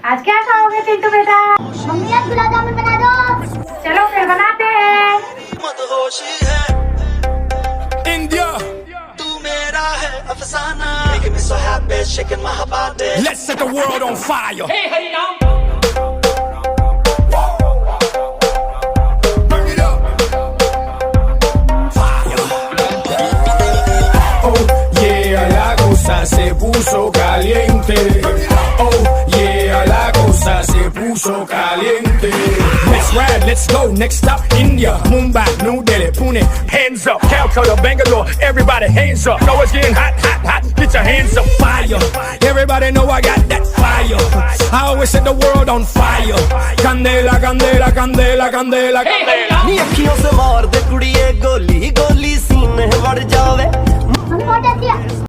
आज क्या खाओगे चिंटू बेटा? मम्मी आज गुलाब जामुन बना दो। चलो फिर बनाते हैं। मदहोशी है India, तू मेरा है अफसाना making me so happy shaking my body let's set the world on fire. Burn it up. Fire. Oh yeah, la cosa se puso caliente. Oh yeah, la cosa se puso caliente. Let's ride, let's go. Next stop, India, Mumbai, New Delhi, Pune. Hands up, Calcutta, Bangalore. Everybody, hands up. Know it's getting hot, hot, hot. Get your hands up, fire. Everybody know I got that fire. I always set the world on fire. Candela, candela, candela, candela, candela. नी अखियों से मार दे कुड़िए गोली गोली सीने वड़ जावे mummy बहुत अच्छी है।